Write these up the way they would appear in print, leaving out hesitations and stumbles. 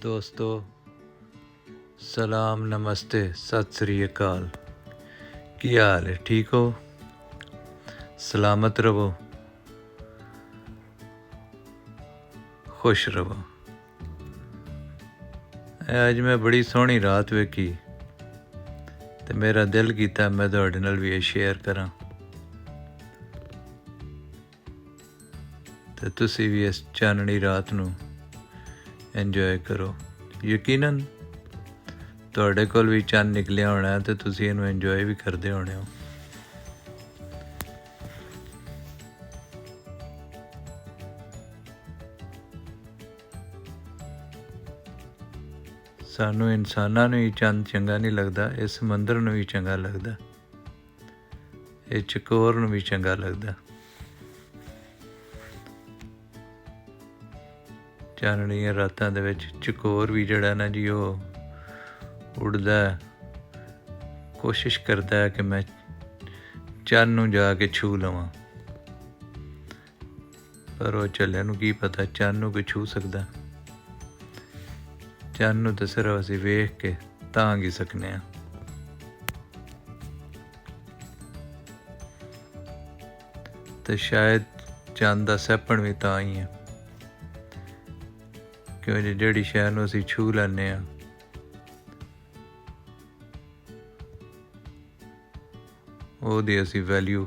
ਦੋਸਤੋ ਸਲਾਮ ਨਮਸਤੇ ਸਤਿ ਸ੍ਰੀ ਅਕਾਲ। ਕੀ ਹਾਲ ਹੈ? ਠੀਕ ਹੋ? ਸਲਾਮਤ ਰਵੋ, ਖੁਸ਼ ਰਵੋ। ਅੱਜ ਮੈਂ ਬੜੀ ਸੋਹਣੀ ਰਾਤ ਵੇਖੀ ਤੇ ਮੇਰਾ ਦਿਲ ਕੀਤਾ ਮੈਂ ਤੁਹਾਡੇ ਨਾਲ ਵੀ ਇਹ ਸ਼ੇਅਰ ਕਰਾਂ ਤੇ ਤੁਸੀਂ ਵੀ ਇਸ ਚਾਨਣੀ ਰਾਤ ਨੂੰ ਇੰਜੋਏ ਕਰੋ। ਯਕੀਨਨ ਤੁਹਾਡੇ ਕੋਲ ਵੀ ਚੰਨ ਨਿਕਲਿਆ ਹੋਣਾ ਤੇ ਤੁਸੀਂ ਇਹਨੂੰ ਇੰਜੋਏ ਵੀ ਕਰਦੇ ਹੋਣੇ ਹੋ। ਸਾਨੂੰ ਇਨਸਾਨਾਂ ਨੂੰ ਹੀ ਚੰਨ ਚੰਗਾ ਨਹੀਂ ਲੱਗਦਾ, ਇਹ ਸਮੁੰਦਰ ਨੂੰ ਵੀ ਚੰਗਾ ਲੱਗਦਾ, ਇਹ ਚਕੋਰ ਨੂੰ ਵੀ ਚੰਗਾ ਲੱਗਦਾ। ਚਾਨਣੀਆਂ ਰਾਤਾਂ ਦੇ ਵਿੱਚ ਚਕੋਰ ਵੀ ਜਿਹੜਾ ਨਾ ਜੀ ਉਹ ਉੱਡਦਾ, ਕੋਸ਼ਿਸ਼ ਕਰਦਾ ਹੈ ਕਿ ਮੈਂ ਚੰਨ ਨੂੰ ਜਾ ਕੇ ਛੂਹ ਲਵਾਂ, ਪਰ ਉਹ ਝੱਲੇ ਨੂੰ ਕੀ ਪਤਾ ਚੰਨ ਨੂੰ ਕੋਈ ਛੂਹ ਸਕਦਾ। ਚੰਨ ਨੂੰ ਤਾਂ ਸਿਰਫ ਅਸੀਂ ਵੇਖ ਕੇ ਤਾਂਘ ਹੀ ਸਕਦੇ ਹਾਂ। ਤੇ ਸ਼ਾਇਦ ਚੰਨ ਦਾ ਸਹਿਪਣ ਵੀ ਤਾਂ ਹੀ ਹੈ ਕਿਉਂ ਜਿਹੜੀ ਸ਼ੈ ਨੂੰ ਅਸੀਂ ਛੂਹ ਲੈਂਦੇ ਹਾਂ ਉਹਦੀ ਅਸੀਂ ਵੈਲਿਊ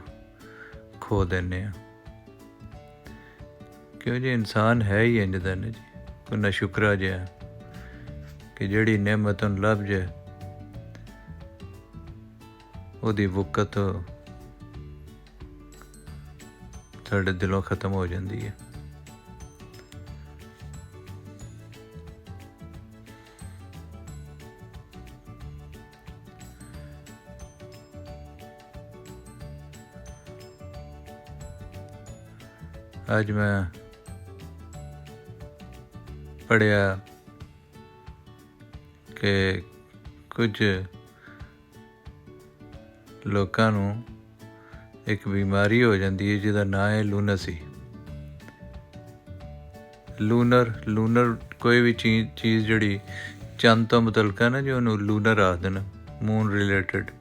ਖੋ ਦਿੰਦੇ ਹਾਂ। ਕਿਉਂ ਜੀ ਇਨਸਾਨ ਹੈ ਹੀ ਇੰਝ ਦਾ ਨਾ ਜੀ, ਕੋਈ ਨਾ ਸ਼ੁਕਰਾ ਜਿਹਾ ਕਿ ਜਿਹੜੀ ਨਿਅਮਤ ਨੂੰ ਲੱਭ ਜਾਏ ਉਹਦੀ ਵਕਤ ਸਾਡੇ ਦਿਲੋਂ ਖਤਮ ਹੋ ਜਾਂਦੀ ਹੈ। ਅੱਜ ਮੈਂ ਪੜ੍ਹਿਆ ਕਿ ਕੁਝ ਲੋਕਾਂ ਨੂੰ ਇੱਕ ਬਿਮਾਰੀ ਹੋ ਜਾਂਦੀ ਹੈ ਜਿਹਦਾ ਨਾਂ ਹੈ ਲੂਨਸੀ। ਲੂਨਰ ਕੋਈ ਵੀ ਚੀਜ਼ ਜਿਹੜੀ ਚੰਦ ਤੋਂ ਮੁਤਲਕਾ ਨਾ ਜੀ ਉਹਨੂੰ ਲੂਨਰ ਆਖਦੇ ਨੇ, ਮੂਨ ਰਿਲੇਟਡ।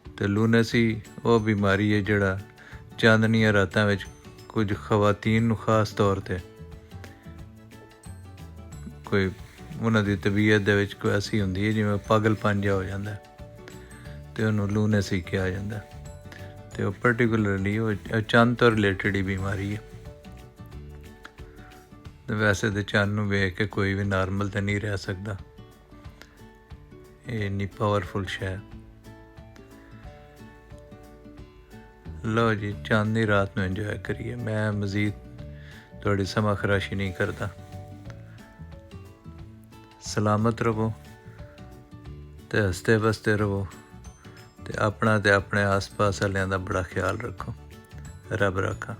ਅਤੇ ਲੂਨਸੀ ਉਹ ਬਿਮਾਰੀ ਹੈ ਜਿਹੜਾ ਚਾਂਦਨੀਆਂ ਰਾਤਾਂ ਵਿੱਚ ਕੁਝ ਖਵਾਤੀਨ ਨੂੰ ਖਾਸ ਤੌਰ 'ਤੇ ਕੋਈ ਉਹਨਾਂ ਦੀ ਤਬੀਅਤ ਦੇ ਵਿੱਚ ਕੋਈ ਐਸੀ ਹੁੰਦੀ ਹੈ ਜਿਵੇਂ ਪਾਗਲਪਨ ਜਿਹਾ ਹੋ ਜਾਂਦਾ ਅਤੇ ਉਹਨੂੰ ਲੂਨਸੀ ਕਿਹਾ ਜਾਂਦਾ। ਅਤੇ ਉਹ ਪਰਟੀਕੂਲਰਲੀ ਉਹ ਚੰਦ ਤੋਂ ਰਿਲੇਟਡ ਹੀ ਬਿਮਾਰੀ ਹੈ। ਅਤੇ ਵੈਸੇ ਤਾਂ ਚੰਦ ਨੂੰ ਵੇਖ ਕੇ ਕੋਈ ਵੀ ਨਾਰਮਲ ਤਾਂ ਨਹੀਂ ਰਹਿ ਸਕਦਾ, ਇਹ ਇੰਨੀ ਪਾਵਰਫੁਲ ਸ਼ੈ। ਲਓ ਜੀ, ਚੰਦ ਦੀ ਰਾਤ ਨੂੰ ਇੰਜੋਏ ਕਰੀਏ। ਮੈਂ ਮਜ਼ੀਦ ਤੁਹਾਡੀ ਸਮਾਂ ਖਰਾਸ਼ੀ ਨਹੀਂ ਕਰਦਾ। ਸਲਾਮਤ ਰਵੋ ਅਤੇ ਹੱਸਦੇ ਵਸਦੇ ਰਵੋ ਅਤੇ ਆਪਣਾ ਅਤੇ ਆਪਣੇ ਆਸ ਪਾਸ ਵਾਲਿਆਂ ਦਾ ਬੜਾ ਖਿਆਲ ਰੱਖੋ। ਰੱਬ ਰਾਖਾ।